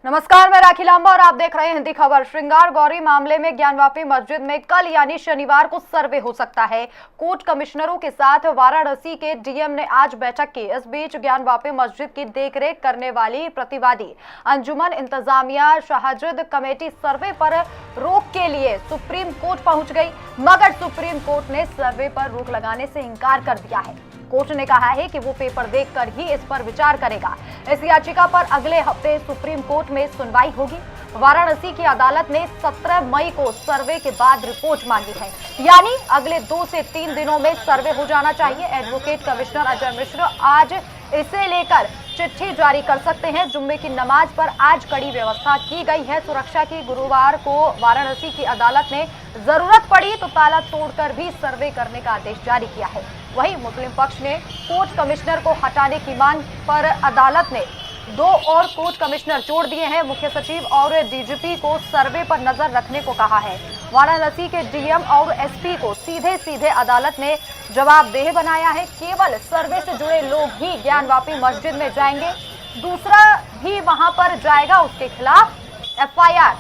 नमस्कार, मैं राखी लांबा और आप देख रहे हैं हिंदी खबर। श्रृंगार गौरी मामले में ज्ञानवापी मस्जिद में कल यानी शनिवार को सर्वे हो सकता है। कोर्ट कमिश्नरों के साथ वाराणसी के डीएम ने आज बैठक की। इस बीच ज्ञानवापी मस्जिद की देखरेख करने वाली प्रतिवादी अंजुमन इंतजामिया शाहजिद कमेटी सर्वे पर रोक के लिए सुप्रीम कोर्ट पहुंच गई, मगर सुप्रीम कोर्ट ने सर्वे पर रोक लगाने से इनकार कर दिया है। कोर्ट ने कहा है कि वो पेपर देखकर ही इस पर विचार करेगा। इस याचिका पर अगले हफ्ते सुप्रीम कोर्ट में सुनवाई होगी। वाराणसी की अदालत ने 17 मई को सर्वे के बाद रिपोर्ट मांगी है, यानी अगले 2 से 3 दिनों में सर्वे हो जाना चाहिए। एडवोकेट कमिश्नर अजय मिश्र आज इसे लेकर चिट्ठी जारी कर सकते हैं। जुम्मे की नमाज पर आज कड़ी व्यवस्था की गई है सुरक्षा की। गुरुवार को वाराणसी की अदालत ने जरूरत पड़ी तो ताला तोड़कर भी सर्वे करने का आदेश जारी किया है। वहीं मुस्लिम पक्ष ने कोर्ट कमिश्नर को हटाने की मांग पर अदालत ने 2 और कोर्ट कमिश्नर जोड़ दिए हैं। मुख्य सचिव और डीजीपी को सर्वे पर नजर रखने को कहा है। वाराणसी के डीएम और एसपी को सीधे अदालत ने जवाबदेह बनाया है। केवल सर्वे से जुड़े लोग ही ज्ञानवापी मस्जिद में जाएंगे, दूसरा भी वहां पर जाएगा उसके खिलाफ एफआईआर।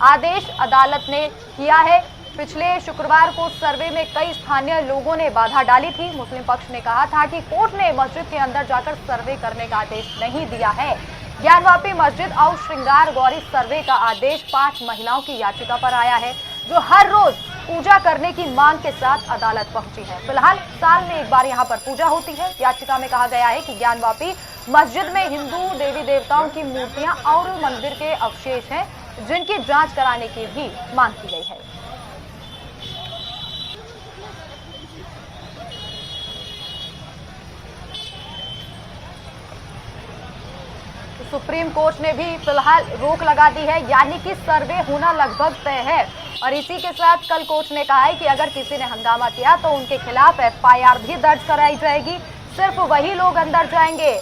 आदेश अदालत ने किया है। पिछले शुक्रवार को सर्वे में कई स्थानीय लोगों ने बाधा डाली थी। मुस्लिम पक्ष ने कहा था कि कोर्ट ने मस्जिद के अंदर जाकर सर्वे करने का आदेश नहीं दिया है। ज्ञानवापी मस्जिद और श्रृंगार गौरी सर्वे का आदेश 5 महिलाओं की याचिका पर आया है, जो हर रोज पूजा करने की मांग के साथ अदालत पहुंची है। फिलहाल साल में एक बार यहां पर पूजा होती है। याचिका में कहा गया है कि ज्ञानवापी मस्जिद में हिंदू देवी देवताओं की मूर्तियां और मंदिर के अवशेष हैं, जिनकी जांच कराने की भी मांग की गई है। सुप्रीम कोर्ट ने भी फिलहाल रोक लगा दी है, यानी कि सर्वे होना लगभग तय है। और इसी के साथ कल कोर्ट ने कहा है कि अगर किसी ने हंगामा किया तो उनके खिलाफ एफआईआर भी दर्ज कराई जाएगी। सिर्फ वही लोग अंदर जाएंगे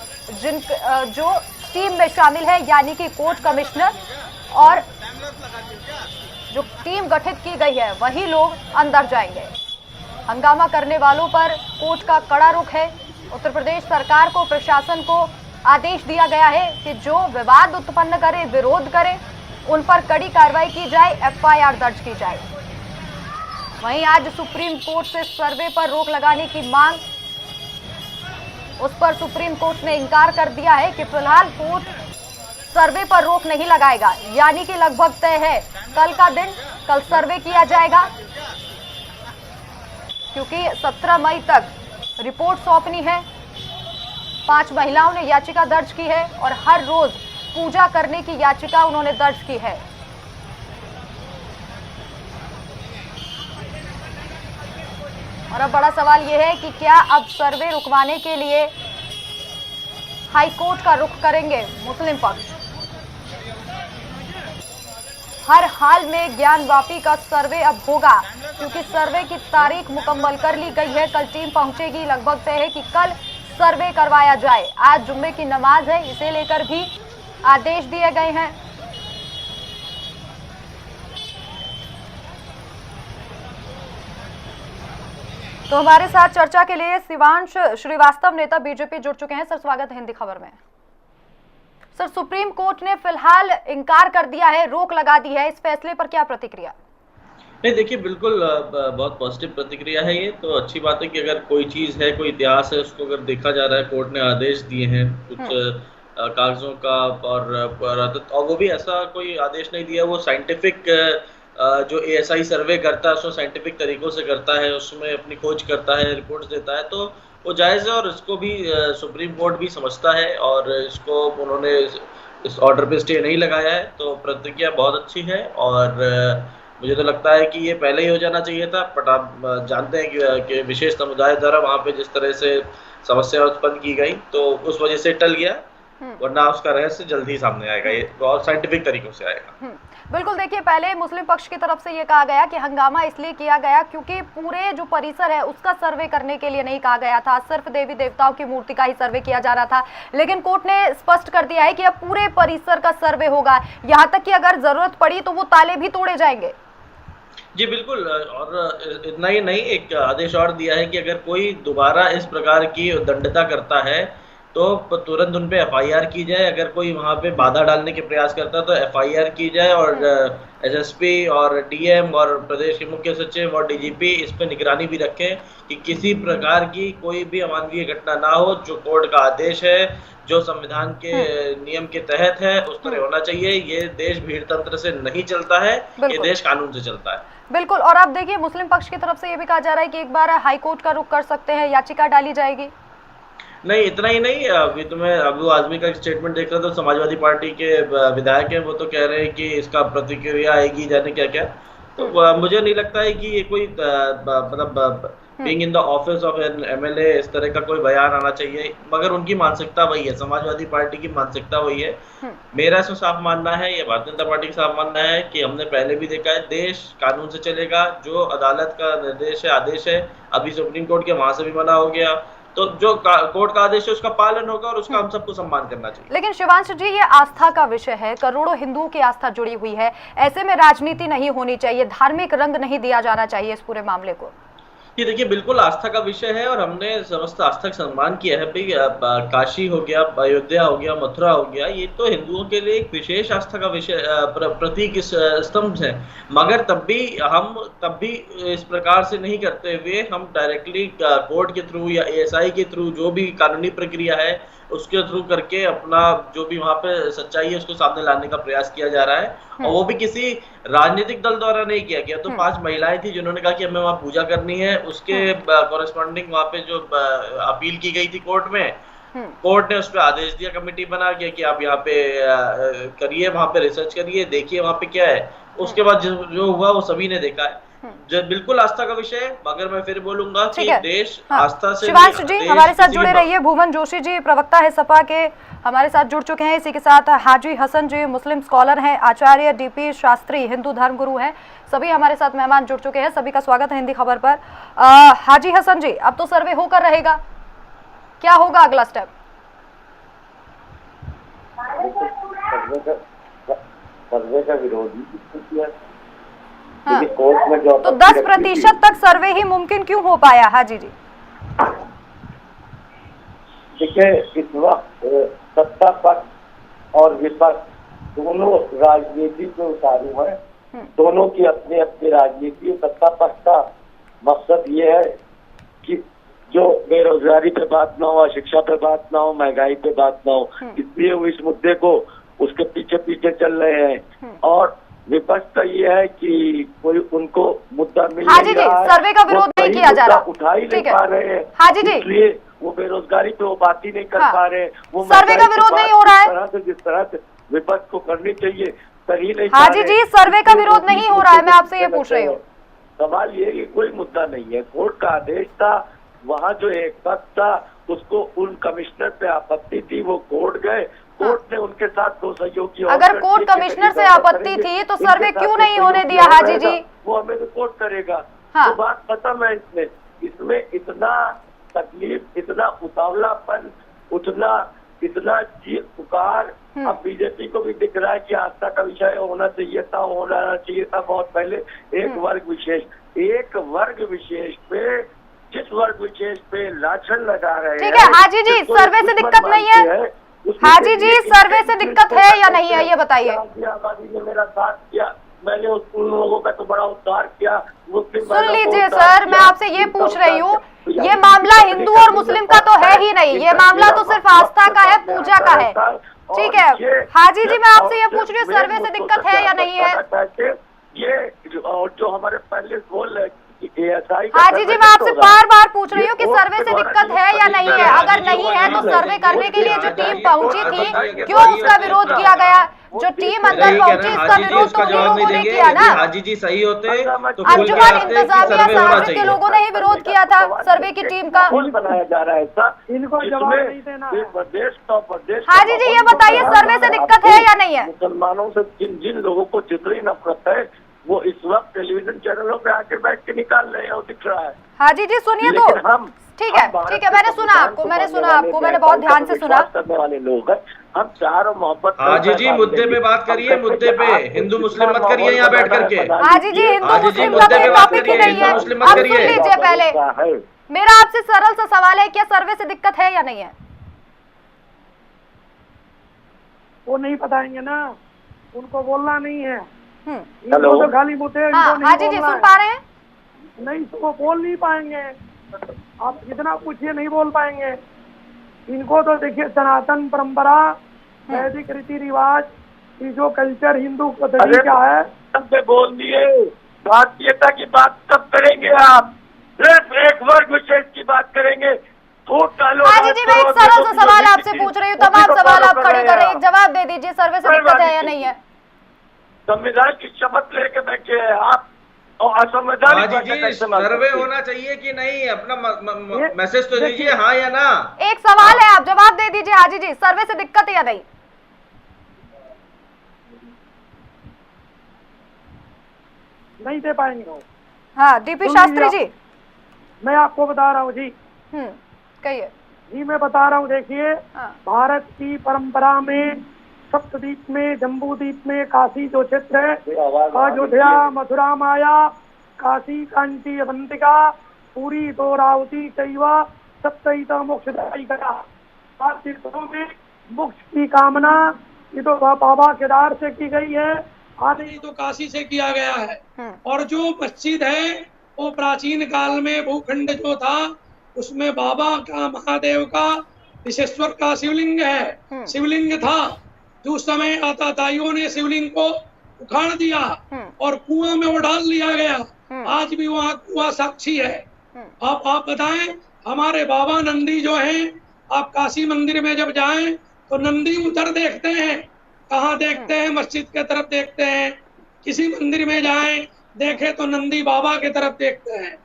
जो टीम में शामिल है, यानी कि कोर्ट कमिश्नर और जो टीम गठित की गई है वही लोग अंदर जाएंगे। हंगामा करने वालों पर कोर्ट का कड़ा रुख है। उत्तर प्रदेश सरकार को, प्रशासन को आदेश दिया गया है कि जो विवाद उत्पन्न करे, विरोध करे, उन पर कड़ी कार्रवाई की जाए, एफआईआर दर्ज की जाए। वहीं आज सुप्रीम कोर्ट से सर्वे पर रोक लगाने की मांग, उस पर सुप्रीम कोर्ट ने इनकार कर दिया है कि फिलहाल कोर्ट सर्वे पर रोक नहीं लगाएगा, यानी कि लगभग तय है कल का दिन, कल सर्वे किया जाएगा, क्योंकि 17 मई तक रिपोर्ट सौंपनी है। 5 महिलाओं ने याचिका दर्ज की है और हर रोज पूजा करने की याचिका उन्होंने दर्ज की है। और अब बड़ा सवाल यह है कि क्या अब सर्वे रुकवाने के लिए हाई कोर्ट का रुख करेंगे मुस्लिम पक्ष। हर हाल में ज्ञानवापी का सर्वे अब होगा, क्योंकि सर्वे की तारीख मुकम्मल कर ली गई है। कल टीम पहुंचेगी। लगभग तय है कि कल सर्वे करवाया जाए। आज जुम्मे की नमाज है, इसे लेकर भी आदेश दिए गए हैं। तो हमारे साथ चर्चा के लिए शिवांश श्रीवास्तव, नेता बीजेपी, जुड़ चुके हैं। सर, स्वागत है हिंदी खबर में। सर, सुप्रीम कोर्ट ने फिलहाल इनकार कर दिया है, रोक लगा दी है, इस फैसले पर क्या प्रतिक्रिया? नहीं, देखिए, बिल्कुल बहुत पॉजिटिव प्रतिक्रिया है। ये तो अच्छी बात है कि अगर कोई चीज़ है, कोई इतिहास है, उसको अगर देखा जा रहा है, कोर्ट ने आदेश दिए हैं कुछ कागजों का, और वो भी ऐसा कोई आदेश नहीं दिया, वो साइंटिफिक जो एएसआई सर्वे करता है उसको साइंटिफिक तरीकों से करता है, उसमें अपनी खोज करता है, रिपोर्ट्स देता है, तो वो जायज़ है। और इसको भी सुप्रीम कोर्ट भी समझता है और इसको उन्होंने इस ऑर्डर पे स्टे नहीं लगाया है, तो प्रतिक्रिया बहुत अच्छी है। और मुझे तो लगता है कि ये पहले ही हो जाना चाहिए था, बट आप जानते हैं कि विशेष समुदाय द्वारा वहाँ पे जिस तरह से समस्या उत्पन्न की गई, तो उस वजह से टल गया, वरना उसका रहस्य जल्द ही सामने आएगा। ये बहुत साइंटिफिक तरीकों से आएगा। बिल्कुल, देखिए, पहले मुस्लिम पक्ष की तरफ से ये कहा गया कि हंगामा इसलिए किया गया क्योंकि पूरे जो परिसर है उसका सर्वे करने के लिए नहीं कहा गया था, सिर्फ देवी देवताओं की मूर्ति का ही सर्वे किया जा रहा था। लेकिन कोर्ट ने स्पष्ट कर दिया है कि अब पूरे परिसर का सर्वे होगा, यहाँ तक कि अगर जरूरत पड़ी तो वो ताले भी तोड़े जाएंगे। जी बिल्कुल, और इतना ही नहीं, एक आदेश और दिया है कि अगर कोई दोबारा इस प्रकार की दंडता करता है तो तुरंत उन पे एफआईआर की जाए। अगर कोई वहां पे बाधा डालने के प्रयास करता है तो एफआईआर की जाए, और एसएसपी और डीएम और प्रदेश के मुख्य सचिव और डीजीपी इस पे निगरानी भी रखें कि किसी प्रकार की कोई भी अमानवीय घटना ना हो। जो कोर्ट का आदेश है, जो संविधान के नियम के तहत है, उस तरह होना चाहिए। ये देश भीड़ तंत्र से नहीं चलता है, ये देश कानून से चलता है। बिल्कुल। और अब देखिए, मुस्लिम पक्ष की तरफ से ये भी कहा जा रहा है कि एक बार हाईकोर्ट का रुख कर सकते हैं, याचिका डाली जाएगी। नहीं, इतना ही नहीं, अभी तो मैं अबू आजमी का स्टेटमेंट देख रहा था, समाजवादी पार्टी के विधायक हैं, वो तो कह रहे हैं कि इसका प्रतिक्रिया आएगी, जाने क्या क्या। तो मुझे नहीं लगता है कि ये कोई मतलब being in the office of N MLA इस तरह का कोई बयान आना चाहिए, मगर उनकी मानसिकता वही है, समाजवादी पार्टी की मानसिकता वही है। मेरा इसमें साफ मानना है, या भारतीय जनता पार्टी का साफ मानना है कि हमने पहले भी देखा है, देश कानून से चलेगा। जो अदालत का निर्देश है, आदेश है, अभी सुप्रीम कोर्ट के वहां से भी मना हो गया, तो जो कोर्ट का आदेश है उसका पालन होगा, और उसका हम सबको सम्मान करना चाहिए। लेकिन शिवांश जी, ये आस्था का विषय है, करोड़ों हिंदुओं की आस्था जुड़ी हुई है, ऐसे में राजनीति नहीं होनी चाहिए, धार्मिक रंग नहीं दिया जाना चाहिए इस पूरे मामले को। ये देखिए, बिल्कुल आस्था का विषय है, और हमने समस्त आस्था का सम्मान किया है भाई। काशी हो गया, अयोध्या हो गया, मथुरा हो गया, ये तो हिंदुओं के लिए एक विशेष आस्था का विषय, प्रतीक स्तंभ है। मगर तब भी इस प्रकार से नहीं करते हुए हम डायरेक्टली कोर्ट के थ्रू या एएसआई के थ्रू, जो भी कानूनी प्रक्रिया है उसके थ्रू करके अपना जो भी वहां पे सच्चाई है उसको सामने लाने का प्रयास किया जा रहा है। और वो भी किसी राजनीतिक दल द्वारा नहीं किया गया। तो 5 महिलाएं थी जिन्होंने कहा कि हमें वहां पूजा करनी है, उसके कॉरेस्पॉन्डिंग वहां पे जो अपील की गई थी कोर्ट में, कोर्ट ने उस पर आदेश दिया, कमेटी बना के कि आप यहाँ पे करिए, वहां पे रिसर्च करिए, देखिए वहां पे क्या है। उसके बाद जो हुआ वो सभी ने देखा है। जो बिल्कुल आस्था का विषय है, मगर मैं फिर बोलूंगा कि देश आस्था से। शिवांश जी हमारे साथ जुड़े रहिए। भुवन जोशी जी प्रवक्ता है सपा के, हमारे साथ जुड़ चुके हैं। इसी के साथ हाजी हसन जी मुस्लिम स्कॉलर हैं, आचार्य डीपी शास्त्री हिंदू धर्म गुरु हैं, सभी हमारे साथ मेहमान जुड़ चुके हैं। सभी का स्वागत है हिंदी खबर पर। हाजी हसन जी, अब तो सर्वे होकर रहेगा, क्या होगा अगला स्टेप? सर्वे का विरोधी हाँ। तो 10% तक सर्वे ही मुमकिन क्यों हो पाया? हाजी जी देखिए, इस वक्त सत्ता पक्ष और विपक्ष दोनों राजनीति के उतारू हैं। दोनों की अपनी अपनी राजनीति। सत्ता पक्ष का मकसद ये है कि जो बेरोजगारी पे बात ना हो, शिक्षा पे बात ना हो, महंगाई पे बात ना हो, इसलिए वो इस मुद्दे को उसके पीछे पीछे चल रहे हैं। और विपक्ष का ये है कि कोई उनको मुद्दा मिल हाजी जी, सर्वे का विरोध नहीं किया जा रहा, उठा ही नहीं पा रहे हैं। हाजी जी, इसलिए वो बेरोजगारी पे वो बात ही नहीं कर पा रहे। वो सर्वे का विरोध नहीं हो रहा है, जिस तरह से विपक्ष को करनी चाहिए कर ही नहीं। हाजी जी, सर्वे का विरोध नहीं हो रहा है, मैं आपसे ये पूछ रही हूँ। सवाल ये कि कोई मुद्दा नहीं है, कोर्ट का आदेश था, वहाँ जो एक पक्ष था उसको उन कमिश्नर पे आपत्ति थी, वो कोर्ट गए, कोर्ट ने उनके साथ 2 सहयोगी। अगर कोर्ट कमिश्नर से आपत्ति थी तो सर्वे क्यों नहीं होने दिया? हाजी जी, वो हमें रिपोर्ट करेगा। हाँ। तो बात खत्म है। इसमें इतना तकलीफ, इतना उतावलापन, इतना चीख पुकार अब बीजेपी को भी दिख रहा है कि आस्था का विषय होना चाहिए था बहुत पहले। एक वर्ग विशेष पे, जिस वर्ग विशेष पे लाछन लगा रहे हैं। ठीक है हाजी जी, सर्वे से दिक्कत नहीं है। हाजी जी, सर्वे से दिक्कत है या नहीं है, ये बताइए। आबादी ने मेरा साथ किया, मैंने उन लोगों का तो बड़ा उद्धार किया। सुन लीजिए सर, मैं आपसे ये पूछ रही हूँ, ये मामला हिंदू और मुस्लिम का तो है ही नहीं, ये मामला तो सिर्फ आस्था का है, पूजा का है। ठीक है हाजी जी, मैं आपसे ये पूछ रही हूँ, सर्वे से दिक्कत है या नहीं है? ये जो हमारे पहले बोल रहे हाजी जी, मैं आपसे बार बार पूछ रही हूँ कि सर्वे से दिक्कत है या नहीं है। अगर नहीं है तो सर्वे करने के लिए जो टीम पहुंची थी, क्यों उसका विरोध किया गया? जो टीम अंदर पहुंची, इसका विरोध तो उन्हीं लोगों ने किया ना। हाजी जी सही होते तो अंजुमन इंतजामिया साहब के लोगों ने ही विरोध किया था सर्वे की टीम का। बनाया जा रहा है इनको जवाब नहीं देना। हाजी जी, ये बताइए, सर्वे से दिक्कत है या नहीं है? मुसलमानों से जिन लोगों को जितनी नफरत है वो इस वक्त टेलीविजन चैनलों पे आके बैठ के निकाल रहे हैं, वो दिख रहा है। हाजी जी सुनिए तो, ठीक है, मैंने सुना आपको, मैंने बहुत ध्यान से सुना। करने वाले लोग हैं हम, प्यार और मोहब्बत। हाजी जी, मुद्दे पे बात करिए, मुद्दे पे, हिंदू मुस्लिम मत करिए यहाँ बैठ करके। हाजी जी, हिंदू मुस्लिम का कोई टॉपिक ही नहीं है। अब सुन लीजिए, पहले मेरा आपसे सरल सा सवाल है, क्या सर्वे से दिक्कत है या नहीं है? वो नहीं बताएंगे ना, उनको बोलना नहीं है। हम्म। इनको तो खाली मुझे हाँ हाजी जी सुन पा रहे हैं? नहीं, तो वो बोल नहीं पाएंगे, आप जितना पूछिए नहीं बोल पाएंगे। इनको तो देखिए सनातन परंपरा, वैदिक रीति रिवाज, ये जो कल्चर हिंदू पद्धति का है, सबसे बोल दिए। भारतीयता की बात कब करेंगे आप? सिर्फ एक वर्ग विशेष की बात करेंगे। हाजी जी मैं एक सरल सा सवाल आपसे पूछ रही हूँ, तमाम सवाल आप खड़े करें, एक जवाब दे दीजिए, सर्वे से दिक्कत है या नहीं है? संविधान की शपथ लेके बैठे हैं आप और असंवैधानिक सर्वे होना चाहिए कि नहीं? अपना मैसेज तो दीजिए हाँ या ना। एक सवाल है, आप जवाब दे दीजिए हाजी जी, सर्वे से दिक्कत है या नहीं? नहीं दे पाएंगे। हाँ डीपी शास्त्री जी मैं आपको बता रहा हूँ जी। कहिए जी। मैं बता रहा हूँ, देखिए भारत की परंपरा में सप्तद्वीप में, जम्बू द्वीप में काशी जो क्षेत्र है, अयोध्या, मथुरा, माया, काशी, कांची, अवंतिका, पूरी, द्वारावती, चैवा, सप्तहिता मोक्षदायी करा। 7 तीर्थों में मोक्ष की कामना ये तो बाबा केदार से की गई है, आदि तो काशी से किया गया है। और जो मस्जिद है वो प्राचीन काल में भूखंड जो था उसमें बाबा का, महादेव का, विश्वेश्वर का शिवलिंग है, शिवलिंग था। जो उस समय आताताइयों ने शिवलिंग को उखाड़ दिया और कुआं में वो डाल दिया गया। आज भी वहाँ कुआं साक्षी है। आप बताएं, हमारे बाबा नंदी जो हैं, आप काशी मंदिर में जब जाएं तो नंदी उधर देखते हैं। कहाँ देखते हैं? मस्जिद के तरफ देखते हैं। किसी मंदिर में जाएं देखे तो नंदी बाबा के तरफ देखते हैं,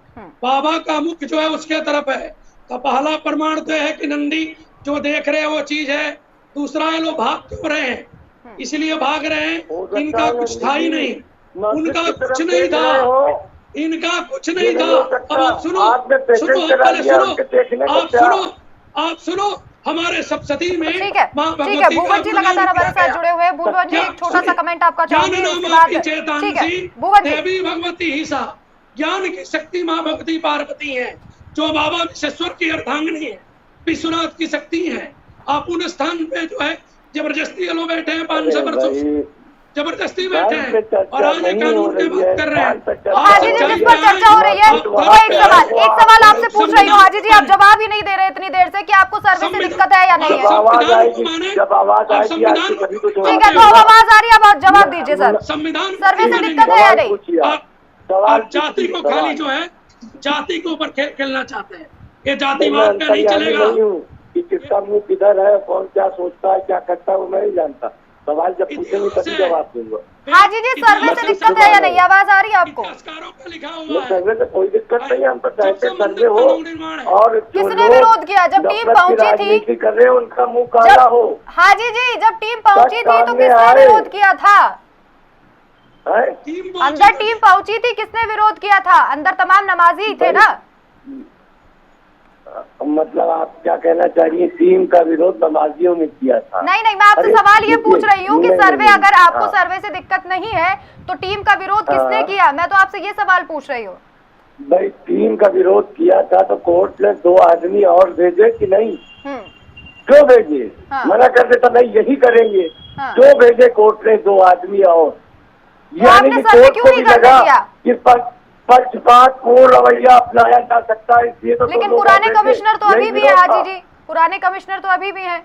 बाबा का मुख जो है उसके तरफ है। तो पहला प्रमाण तो है कि नंदी जो देख रहे हैं वो चीज है। दूसरा है लोग भाग क्यों रहे हैं? इसलिए भाग रहे हैं इनका कुछ था ही नहीं, उनका कुछ नहीं था, इनका कुछ नहीं था। अब आप सुनो, आप सुनो हमारे सप्तती में। ठीक है भुवन जी लगातार हमारे साथ जुड़े हुए हैं। भुवन जी एक छोटा सा कमेंट आपका चाहूंगी, उसके बाद ठीक है भुवन जी। देवी भगवती ही सा ज्ञान की शक्ति माँ भगवती पार्वती है, जो बाबा विश्वेश्वर की अर्धांगिनी है, विश्वनाथ की शक्ति है। आप उन स्थान पे जो है जबरदस्ती लोग बैठे हैं, 500 वर्षों जबरदस्ती बैठे हैं और आज कानून की बात कर रहे हैं। हाजी जी जिस पर चर्चा हो रही है वो एक सवाल आपसे पूछ रही हूँ हाजी जी, आप जवाब ही नहीं दे रहे इतनी देर से कि आपको सर्वे से दिक्कत है या नहीं है। ठीक है तो अब आवाज आ रही है, अब आप जवाब दीजिए सर, संविधान सर्वे से दिक्कत है या नहीं? आप जाति को खाली जो है जाति के ऊपर खेल खेलना चाहते हैं, ये जातिवाद का नहीं चलेगा। किसका मुंह किधर है, कौन क्या सोचता है, क्या करता है, वो मैं नहीं जानता। सवाल जब पूछेंगे तभी जवाब दूंगा। हाजी जी सर्वे से दिक्कत है या नहीं? आवाज आ रही है आपको? सर्वे से कोई दिक्कत नहीं है, हम तो चाहते सर्वे हो। और किसने विरोध किया जब टीम पहुंची थी? कर रहे हैं उनका मुंह काला हो। हाजी जी जब टीम पहुंची थी तो किसने विरोध किया था? अंदर टीम पहुंची थी, किसने विरोध किया था? अंदर तमाम नमाजी ही थे ना। मतलब आप क्या कहना चाह रही है? टीम का विरोध नमाजियों ने किया था? नहीं मैं आपसे सवाल ये पूछ रही हूँ कि सर्वे, अगर आपको सर्वे से दिक्कत नहीं है तो टीम का विरोध किसने किया? मैं तो आपसे ये सवाल पूछ रही हूँ। भाई टीम का विरोध किया था तो कोर्ट ने 2 आदमी और भेजे कि नहीं? क्यों भेजे? मना कर देता नहीं यही करेंगे। क्यों भेजे कोर्ट ने 2 आदमी और? यानी कि कोर्ट को भी लगा कि पक्षपात पूर्ण रवैया अपनाया जा सकता है, इसलिए तो। लेकिन पुराने कमिश्नर तो अभी भी है हाजी जी, पुराने कमिश्नर तो अभी भी हैं।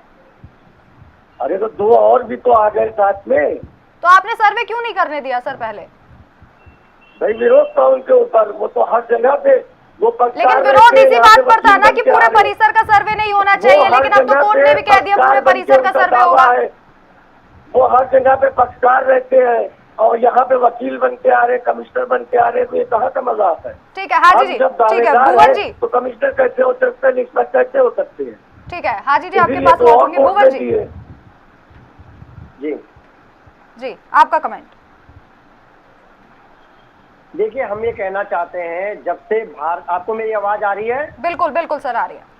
अरे तो 2 और भी तो आ गए साथ में। तो आपने सर्वे क्यों नहीं करने दिया सर पहले? भाई विरोध था उनके ऊपर, वो तो हर जगह पे वो। लेकिन विरोध इसी बात पर था ना कि पूरे परिसर का सर्वे नहीं होना चाहिए, लेकिन अब तो कोर्ट ने भी कह दिया पूरे परिसर का सर्वे होगा। वो हर जगह पे पक्षकार रहते हैं और यहाँ पे वकील बन के आ रहे, कमिश्नर बन के आ रहे, तो ये कहाँ का मजाक है? ठीक है हाजी जी, ठीक है भुवन जी। तो कमिश्नर कैसे हो सकते हैं, इंस्पेक्टर कैसे हो सकते हैं? ठीक है हाजी जी आपके पास लौटूंगी। भुवन जी जी आपका कमेंट। देखिए हम ये कहना चाहते हैं, जब से भारत, आपको मेरी आवाज आ रही है? बिल्कुल बिल्कुल सर आ रही है।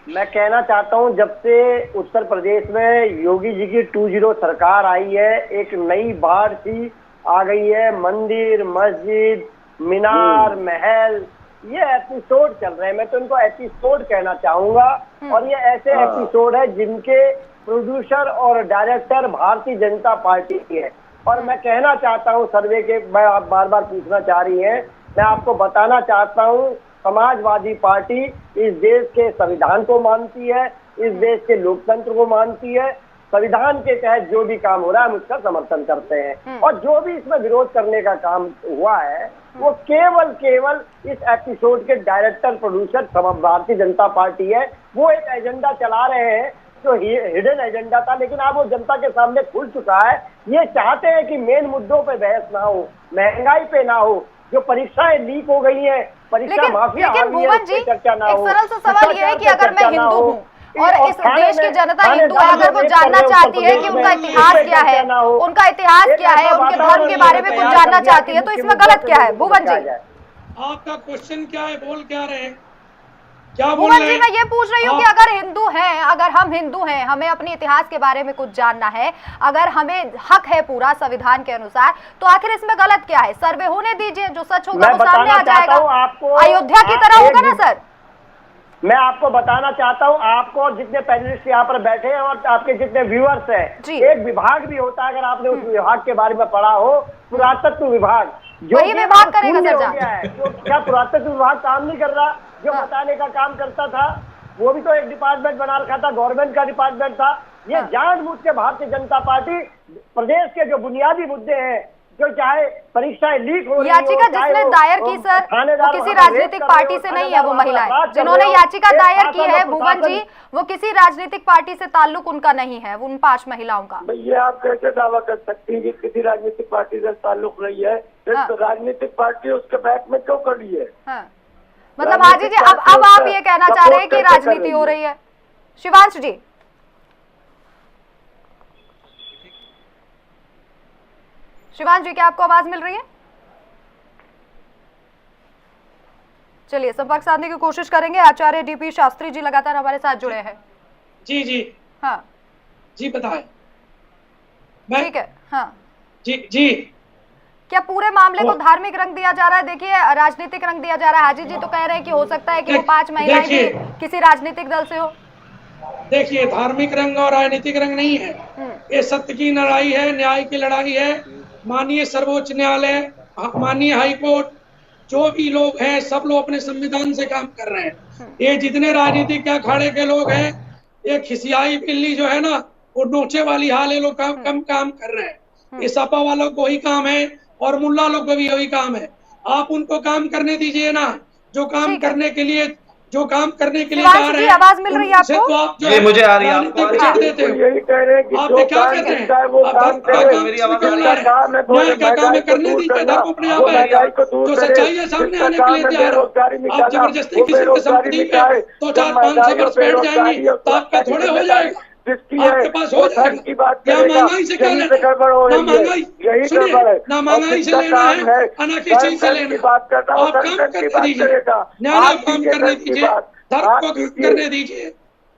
मैं कहना चाहता हूं, जब से उत्तर प्रदेश में योगी जी की 2-0 सरकार आई है, एक नई बाढ़ सी आ गई है। मंदिर, मस्जिद, मीनार, महल, ये एपिसोड चल रहे हैं। मैं तो इनको एपिसोड कहना चाहूंगा और ये ऐसे एपिसोड है जिनके प्रोड्यूसर और डायरेक्टर भारतीय जनता पार्टी की है। और मैं कहना चाहता हूं सर्वे के, मैं आप बार बार पूछना चाह रही हैं, मैं आपको बताना चाहता हूं, समाजवादी पार्टी इस देश के संविधान को मानती है, इस देश के लोकतंत्र को मानती है, संविधान के तहत जो भी काम हो रहा है हम उसका समर्थन करते हैं। और जो भी इसमें विरोध करने का काम हुआ है वो केवल इस एपिसोड के director producer Bharatiya Janata party है। वो एक एजेंडा चला रहे हैं जो हिडन एजेंडा था, लेकिन अब वो जनता के सामने खुल चुका है। ये चाहते हैं कि मेन मुद्दों पे बहस ना हो, महंगाई पे ना हो, जो परीक्षाएं लीक हो गई है, परीक्षा माफिया चर्चा ना हो। एक सरल सा सवाल ये है कि अगर मैं हिंदू हूँ और इस देश की जनता हिंदू है, अगर वो जानना चाहती है कि उनका इतिहास क्या है, उनका इतिहास क्या है, उनके धर्म के बारे में कुछ जानना चाहती है, तो इसमें गलत क्या है? भुवन जी, आपका क्वेश्चन क्या है, बोल क्या रहे हैं, क्या बोल भुवन रहे जी? हैं? मैं ये पूछ रही हूँ कि अगर हिंदू हैं, अगर हम हिंदू हैं, हमें अपने इतिहास के बारे में कुछ जानना है, अगर हमें हक है पूरा संविधान के अनुसार, तो आखिर इसमें गलत क्या है? सर्वे होने दीजिए, जो सच होगा वो सामने आ जाएगा। अयोध्या की तरह होगा ना सर? मैं आपको बताना चाहता हूँ, आपको और जितने पैनलिस्ट यहाँ पर बैठे हैं और आपके जितने व्यूअर्स हैं, एक विभाग भी होता है, अगर आपने उस विभाग के बारे में पढ़ा हो, पुरातत्व विभाग, जो वही विभाग करेगा सर हो गया है। तो क्या पुरातत्व विभाग काम नहीं कर रहा? जो बताने का काम करता था वो भी तो एक डिपार्टमेंट बना रखा था, गवर्नमेंट का डिपार्टमेंट था। ये जानबूझ के भारतीय जनता पार्टी प्रदेश के जो बुनियादी मुद्दे हैं, जो चाहे परीक्षाएं लीक हो रही हो, याचिका जिसने दायर की सर, वो किसी राजनीतिक पार्टी से नहीं है। वो महिलाएं जिन्होंने याचिका दायर की है भुवन जी, वो किसी राजनीतिक पार्टी से ताल्लुक उनका नहीं है, उन 5 महिलाओं का। ये आप कैसे दावा कर सकती हैं कि किसी राजनीतिक पार्टी से ताल्लुक नहीं है? तो राजनीतिक पार्टी उसके बैक में क्यों खड़ी है? मतलब हाजी जी, अब आप ये कहना चाह रहे हैं कि राजनीति हो रही है? शिवांश जी, शिवांश जी, क्या आपको आवाज मिल रही है? चलिए संपर्क साधने की कोशिश करेंगे। आचार्य डीपी शास्त्री जी लगातार हमारे साथ जुड़े हैं। जी जी, हाँ जी बताएं। ठीक है, हाँ जी जी। क्या पूरे मामले को धार्मिक रंग दिया जा रहा है? देखिए, राजनीतिक रंग दिया जा रहा है। हाजी जी तो कह रहे हैं कि हो सकता है कि वो 5 महिलाएं भी किसी राजनीतिक दल से हो। देखिए, धार्मिक रंग और राजनीतिक रंग नहीं है, ये सत्य की लड़ाई है, न्याय की लड़ाई है। माननीय सर्वोच्च न्यायालय, माननीय हाईकोर्ट, जो भी लोग हैं, सब लोग अपने संविधान से काम कर रहे हैं। ये जितने राजनीतिक अखाड़े के लोग हैं, ये खिसियाई बिल्ली जो है ना, वो नोचे वाली हाल है, लोग कम काम कर रहे हैं। ये सपा वालों को वही काम है और मुल्ला लोग को भी वही काम है। आप उनको काम करने दीजिए ना, जो काम करने के लिए जा रहे हैं। आवाज मिल रही है आपको? तो आप जी, मुझे आ रही है। देते हो। यही कह रहे हैं कि आप क्या कहते हैं? न्याय का काम है, करने दीजिए। धर्म अपने आप है, तो सच्चाई है सामने आने के लिए तैयार हो। आप जबरदस्ती किसी की संपत्ति पे 2-4-5 वर्ष बैठ जाएंगी तो आपका थोड़े हो जाएगा, आपके पास हो जाएगा। क्या महंगाई से क्या लेना? ना महंगाई, सुनिए, ना महंगाई से लेना है, ना किसी से लेना। आप काम करने दीजिए, न्याय काम करने दीजिए, धर्म को करने दीजिए,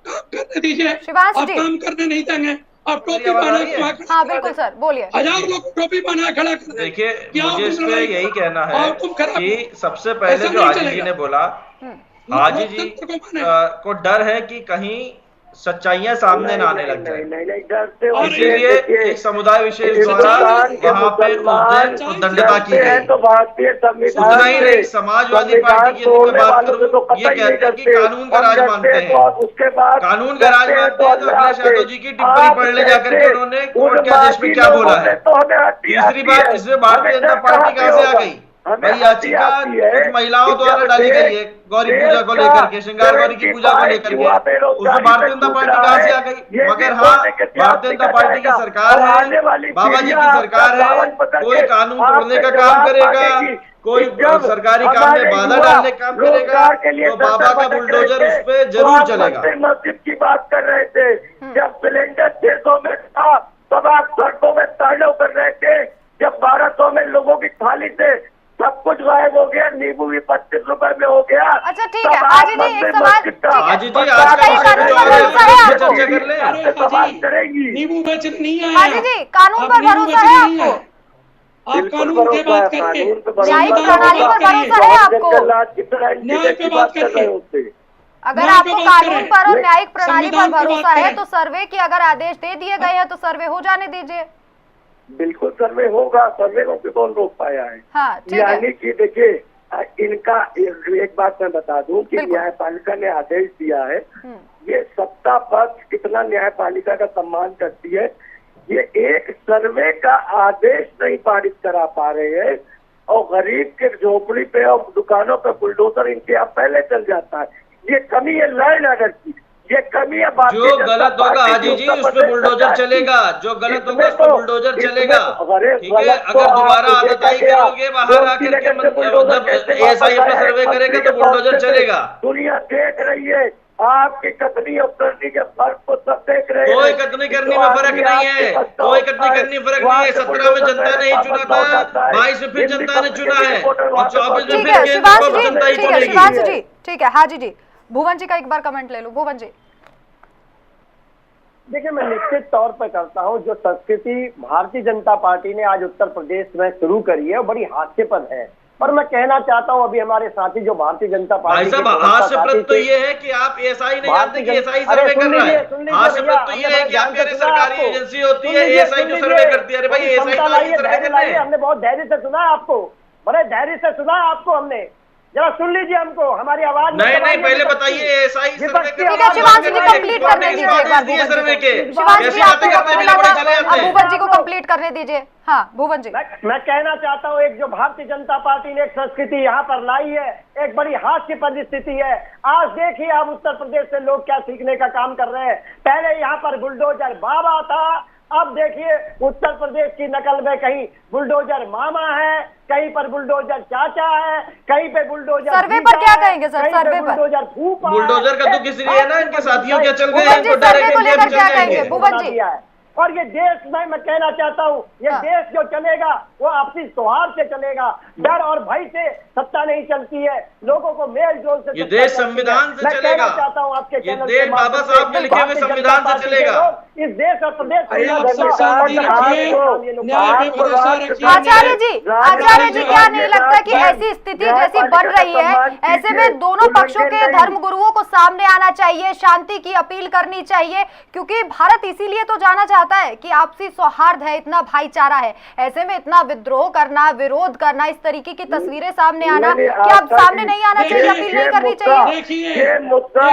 काम करने दीजिए। आप काम करने नहीं देंगे, आप टोपी बना। हाँ बिल्कुल सर, बोलिए। 1000 लोग टोपी बना खड़ा कर। देखिए, मुझे इस पे यही कहना है कि सबसे पहले जो हाजी जी ने बोला, हाजी जी को डर है कि कहीं सच्चाइयां सामने न आने लग जाए, इसीलिए एक समुदाय विशेष द्वारा वहाँ पे उद्दंडता की गई। उतना ही नहीं, समाजवादी पार्टी की यदि मैं बात करूँ, ये कहते हैं कि कानून का राज मानते हैं, कानून का राज मानते हैं। तो अखिलेश यादव जी की टिप्पणी पढ़ ले जाकर के उन्होंने कोर्ट के आदेश में क्या बोला है। तीसरी बात, इसमें भारतीय जनता पार्टी कहाँ से आ गई? भाई याचिका कुछ महिलाओं द्वारा डाली गई है, गौरी पूजा को लेकर के, श्रृंगार गौरी की पूजा को लेकर के, उसमें भारतीय जनता पार्टी कहाँ से आ गई? मगर हाँ, भारतीय जनता पार्टी की सरकार है, बाबा जी की सरकार है, कोई कानून तोड़ने का काम करेगा, कोई सरकारी काम में बाधा डालने का काम करेगा, तो बाबा का बुलडोजर उस पर जरूर चलेगा। मस्जिद की बात कर रहे थे, जब सिलेंडर 600 में था तब आप सड़कों में ताड़ो कर रहे थे, जब 1200 में लोगों की थाली से सब कुछ गायब हो गया, नींबू भी 25 रुपए में हो गया। अच्छा ठीक है हाजी जी, एक सवाल। हाजी जी, आज चर्चा कर ले। करेंगी नींबू बेचने नहीं आए। हाजी जी, कानून पर भरोसा है आपको? आप कानून की बात करके, न्यायिक प्रणाली पर भरोसा है आपको? न्याय पे बात करके, अगर आपको कानून पर और न्यायिक प्रणाली पर भरोसा है तो सर्वे के अगर आदेश दे दिए गए हैं तो सर्वे हो जाने दीजिए। बिल्कुल सर्वे होगा, सर्वे को कौन रोक पाया है। हाँ, ठीक है। यानी कि देखिए इनका एक बात मैं बता दूं कि न्यायपालिका ने आदेश दिया है, ये सत्ता पक्ष कितना न्यायपालिका का सम्मान करती है। ये एक सर्वे का आदेश नहीं पारित करा पा रहे हैं और गरीब के झोपड़ी पे और दुकानों पे बुलडोजर इनके यहाँ पहले चल जाता है। ये कमी है लैंड ऑर्डर की, ये कमी है। जो गलत होगा हाजी जी उस पे बुलडोजर चलेगा, जो गलत होगा उस पे बुलडोजर चलेगा, ठीक है। अगर दोबारा आदताई करोगे बाहर आकर के जब एएसआई अपना सर्वे करेगा तो बुलडोजर चलेगा। दुनिया देख रही है आपकी कथनी और करनी के फर्क को सब देख रहे हैं। कोई कथनी करनी में फर्क नहीं है, कोई कथनी करनी में फर्क नहीं है। 17 में जनता ने ही चुना था, 22 में फिर जनता ने चुना है और 24 में फिर केंद्र को जनता ही चुनेगी। शिवांश जी ठीक है, हाजी जी। भुवन जी का एक बार कमेंट ले लो। भुवन जी देखिए, मैं निश्चित तौर पर करता हूं, जो संस्कृति भारतीय जनता पार्टी ने आज उत्तर प्रदेश में शुरू करी है वो बड़ी हास्यपद है। और मैं कहना चाहता हूं अभी हमारे साथी जो भारतीय जनता पार्टी भाई साहब, हास्यप्रद तो ये है कि आप एएसआई नहीं जानते कि एएसआई सर्वे कर रहा है। हास्यप्रद तो ये है कि आप कह रहे सरकारी एजेंसी होती है, एएसआई जो सर्वे करती है। अरे भाई एएसआई तो सर्वे करते हैं। हमने बहुत धैर्य से सुना आपको, बड़े धैर्य से सुना आपको हमने। जरा सुन लीजिए हमको, हमारी आवाज नहीं पहले बताइए एएसआई सर्वे शिवांश जी कंप्लीट करने दीजिए एक बार। सर्वे के शिवांश जी आपको भुवन जी को कंप्लीट करने दीजिए। हाँ भुवन जी, मैं कहना चाहता हूँ, एक जो भारतीय जनता पार्टी ने एक संस्कृति यहाँ पर लाई है, एक बड़ी हास्यपद स्थिति है। आज देखिए आप उत्तर प्रदेश से लोग क्या सीखने का काम कर रहे हैं। पहले यहाँ पर बुलडोजर बाबा था, अब देखिए उत्तर प्रदेश की नकल में कहीं बुलडोजर मामा है, कहीं पर बुलडोजर चाचा है, कहीं पे बुलडोजर सर्वे पर क्या कहेंगे सर? सर्वे पर बुलडोजर फूफा, बुलडोजर का दुख इसलिए है ना, इनके साथियों क्या चल गए हैं, सर्वे को लेकर क्या कहेंगे भुवन जी? और ये देश में मैं कहना चाहता हूँ, ये देश जो चलेगा वो आपसी सौहार्द से चलेगा, डर और भय से सत्ता नहीं चलती है। लोगों को मेल जोल से ये देश संविधान से चलेगा। चाहता हूँ आपके ये देश बाबा साहब के लिखे हुए संविधान से चलेगा। इस देश और प्रदेश आचार्य जी क्या नहीं लगता कि ऐसी स्थिति जैसी बन रही है, ऐसे में दोनों पक्षों के धर्म गुरुओं को सामने आना चाहिए, शांति की अपील करनी चाहिए, क्योंकि भारत इसीलिए तो जाना चाहता है कि आपसी सौहार्द है, इतना भाईचारा है। ऐसे में इतना विद्रोह करना, विरोध करना, इस तरीके की तस्वीरें सामने आना, क्या आप सामने नहीं आना चाहिए, अपील नहीं करनी चाहिए? ये मुद्दा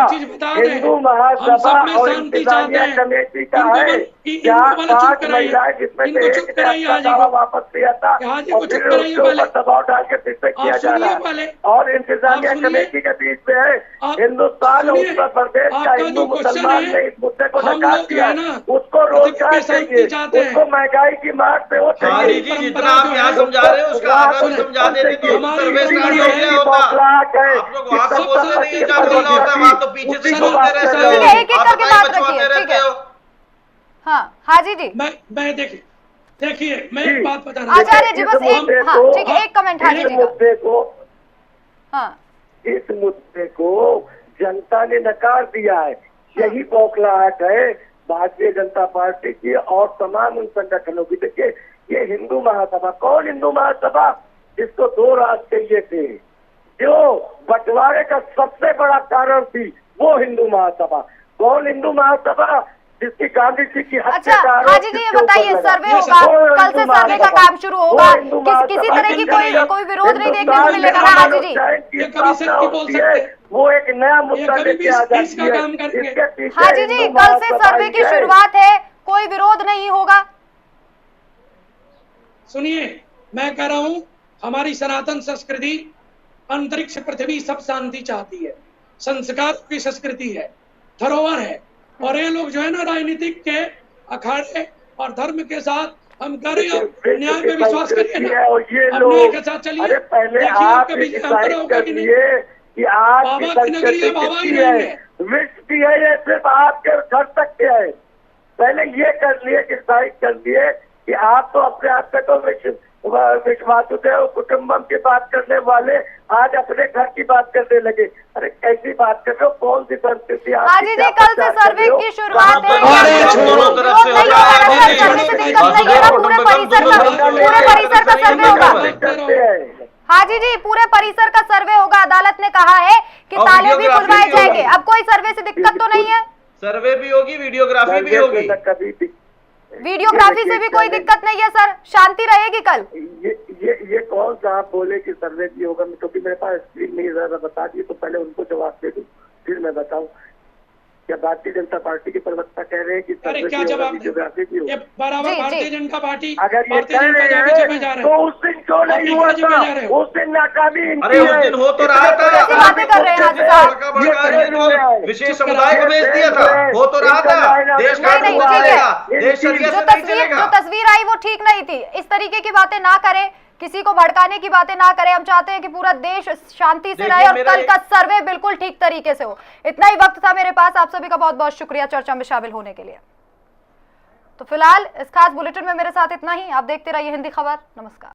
हिंदू महासभा और इंतजामिया कमेटी का है। क्या 5 महिलाएं जिसमें से एक ने दावा वापस लिया था और फिर उसके ऊपर दबाव डाल के फिर से किया जा रहा है, और इंतजामिया कमेटी के बीच में है। हिंदुस्तान और उत्तर प्रदेश का हिंदू मुसलमान ने इस मुद्दे को नकार दिया, उसको रोजगार चाहिए, उसको महंगाई की मार पे वो चाहिए। जितना आप यहाँ समझा रहे हो उसका आधा भी समझा देते तो सर्वे स्टार्ट हो गया होता। आप लोग वहाँ से बोलते नहीं जाना होता, वहाँ तो पीछे से बोलते रहते हो, एक-एक करके बात रखिए, ठीक है? हाँ हाजी जी, मैं देखिए मैं एक बात बता रहा हूँ आचार्य जी, बस एक, हाँ ठीक है, एक कमेंट हाजी जी का। हाँ, इस मुद्दे को जनता ने नकार दिया है। यही बौखलाहट है भारतीय जनता पार्टी की और तमाम उन संगठनों की। देखिए ये हिंदू महासभा, कौन हिंदू महासभा जिसको 2 राज्य चाहिए थे, जो बंटवारे का सबसे बड़ा कारण थी, वो हिंदू महासभा। कौन हिंदू महासभा जिसकी गांधी जी की हत्या का आरोप, हाजी जी ये बताइए, सर्वे होगा कल से, सर्वे का काम शुरू होगा, किसी तरह की कोई विरोध नहीं देखने को मिलेगा ना हाजी जी? वो एक नया मुद्दा लेके आ जाती है। हाजी जी कल से सर्वे की शुरुआत है, कोई विरोध नहीं होगा। सुनिए, मैं कह रहा हूँ हमारी सनातन संस्कृति अंतरिक्ष पृथ्वी सब शांति चाहती है, संस्कार की संस्कृति है, धरोहर है। और ये लोग जो है ना राजनीतिक के अखाड़े और धर्म के साथ हम करें, न्याय पे विश्वास करिए ना, अब न्याय के साथ चलिए। देखिए आपका भी अंतर होगा कि नहीं, बाबा की नगरी है, बाबा ही रहेंगे। विश्व की है, ये सिर्फ आपके घर तक के है। पहले ये कर लिए, डिसाइड कर लिए कि आप तो अपने आप पे तो विश्वासुदेव कुटुंबम की बात करने वाले आज अपने घर की बात करने लगे। अरे कैसी बात कर रहे हो, कौन सी संस्कृति? हाजी जी कल से सर्वे की शुरुआत है, पूरे परिसर का सर्वे होगा। हाँ जी, पूरे परिसर का सर्वे होगा। अदालत ने कहा है कि ताले भी खुलवाए जाएंगे। अब कोई सर्वे से दिक्कत तो नहीं है? सर्वे भी होगी, वीडियोग्राफी भी होगी। वीडियोग्राफी से भी कोई दिक्कत नहीं है सर, शांति रहेगी कल। ये कौन सा आप बोले कि सर्वे भी होगा, क्योंकि मेरे पास स्क्रीन नहीं है, बता दिए तो पहले उनको जवाब दे दूं फिर मैं बताऊं। क्या भारतीय जनता पार्टी के प्रवक्ता कह रहे हैं कि अरे क्या जवाब वीडियोग्राफी भी होगी? बराबर भारतीय जनता पार्टी अगर ये कह रहे हैं तो उस दिन क्यों नहीं हुआ था? उस दिन नाकामी। अरे उस दिन हो तो रहा था, बातें कर रहे हैं हाजी साहब। विशेष समुदाय को भेज दिया था, हो तो रहा था। देश का जो तस्वीर आई वो ठीक नहीं थी। इस तरीके की बातें ना करें, किसी को भड़काने की बातें ना करें। हम चाहते हैं कि पूरा देश शांति से रहे और कल का सर्वे बिल्कुल ठीक तरीके से हो। इतना ही वक्त था मेरे पास। आप सभी का बहुत बहुत शुक्रिया चर्चा में शामिल होने के लिए। तो फिलहाल इस खास बुलेटिन में मेरे साथ इतना ही। आप देखते रहिए हिंदी खबर। नमस्कार।